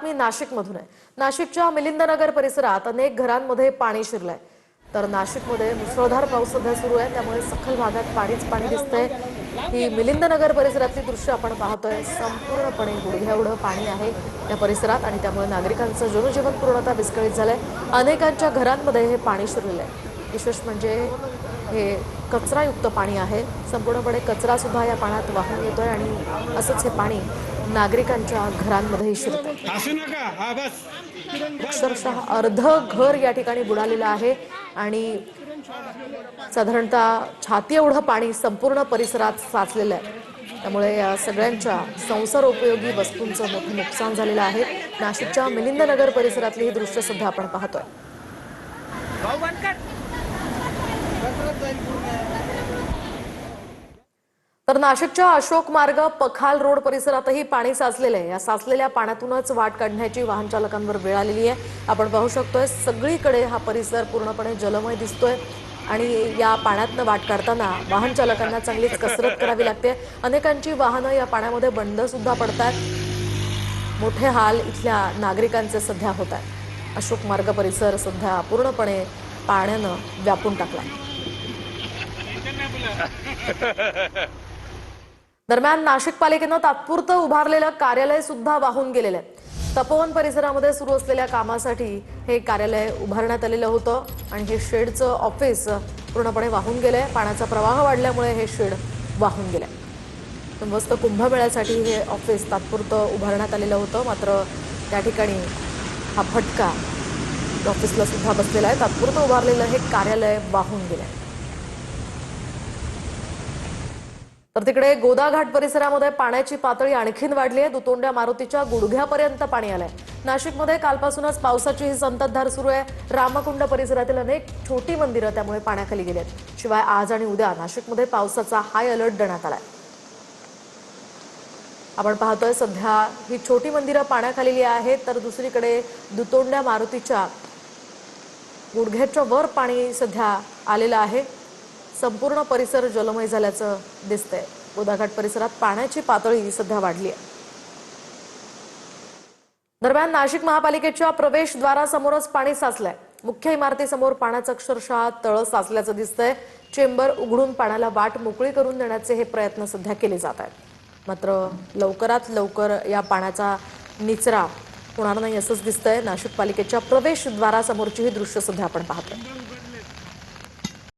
मी नाशिकमधून आहे। नाशिकच्या मिलिंदनगर परिसरात अनेक घरांमध्ये पाणी शिरलंय। तर नाशिकमध्ये मुसळधार पाऊस सध्या सुरू आहे, त्यामुळे सखल भागात पाणीच पाणी दिसतंय। ही मिलिंदनगर परिसरातली दृश्य आपण पाहतोय। संपूर्णपणे गुडघ्याएवढं पाणी आहे या परिसरात आणि त्यामुळे नागरिकांचं जनजीवन पूर्णतः विस्कळीत झालंय। अनेकांच्या घरांमध्ये हे पाणी शिरलेलं आहे। विशेष म्हणजे हे कचरायुक्त पाणी आहे। संपूर्णपणे कचरा सुद्धा या पाण्यात वाहून येतोय आणि असंच हे पाणी नागरिकांच्या घरांमध्ये शिरतंय। अक्षरशः अर्ध घर या ठिकाणी बुडालेलं आहे आणि साधारणतः छाती एवढं पाणी संपूर्ण परिसरात साचलेलं आहे। त्यामुळे या सगळ्यांच्या संसारोपयोगी वस्तूंचं मोठं नुकसान झालेलं आहे। नाशिकच्या मिलिंदनगर परिसरातली ही दृश्य सुद्धा आपण पाहतोय। तर नाशिकच्या अशोक मार्ग पखाल रोड परिसरातही पाणी साचलेलं आहे। या साचलेल्या पाण्यातूनच वाट काढण्याची वाहन चालकांवर वेळ आलेली आहे। आपण पाहू शकतोय सगळीकडे हा परिसर पूर्णपणे जलमय दिसतोय आणि या पाण्यातनं वाट काढताना वाहन चालकांना चांगलीच कसरत करावी लागते। अनेकांची वाहनं या पाण्यामध्ये बंद सुद्धा पडतात। मोठे हाल इथल्या नागरिकांचे सध्या होत आहेत। अशोक मार्ग परिसर सध्या पूर्णपणे पाण्यानं व्यापून टाकलाय। दरम्यान नाशिक पालिकेनं तात्पुरतं उभारलेलं कार्यालय सुद्धा वाहून गेलेलं आहे। तपोवन परिसरामध्ये सुरू असलेल्या कामासाठी हे कार्यालय उभारण्यात आलेलं होतं आणि हे शेडचं ऑफिस पूर्णपणे वाहून गेलंय। पाण्याचा प्रवाह वाढल्यामुळे हे शेड वाहून गेलंय। मस्त कुंभमेळ्यासाठी हे ऑफिस तात्पुरतं उभारण्यात आलेलं होतं, मात्र त्या ठिकाणी हा फटका ऑफिसला सुद्धा बसलेला आहे। तात्पुरतं उभारलेलं हे कार्यालय वाहून गेलंय। तर तिकडे गोदाघाट परिसरामध्ये पाण्याची पातळी आणखीन वाढली आहे। दुतोंड्या मारुतीच्या गुडघ्यापर्यंत पाणी आलंय। नाशिकमध्ये कालपासूनच पावसाची ही संततधार सुरू आहे। रामकुंड परिसरातील अनेक छोटी मंदिरं त्यामुळे पाण्याखाली गेली आहेत। शिवाय आज आणि उद्या नाशिकमध्ये पावसाचा हाय अलर्ट देण्यात आलाय। आपण पाहतोय सध्या ही छोटी मंदिरं पाण्याखाली आहेत, तर दुसरीकडे दुतोंड्या मारुतीच्या गुडघ्याच्या वर पाणी सध्या आलेलं आहे। संपूर्ण परिसर जलमय झाल्याचं दिसतंय। गोदाघाट परिसरात पाण्याची पातळी सध्या वाढली आहे। दरम्यान नाशिक महापालिकेच्या प्रवेशद्वारासमोरच पाणी साचलंय। मुख्य इमारतीसमोर पाण्याचं अक्षरशः तळ साचल्याचं दिसतंय। चेंबर उघडून पाण्याला वाट मोकळी करून देण्याचे हे प्रयत्न सध्या केले जात आहेत, मात्र लवकरात लवकर या पाण्याचा निचरा होणार नाही असंच दिसतंय। नाशिक पालिकेच्या प्रवेशद्वारासमोरची ही दृश्य सध्या आपण पाहतोय।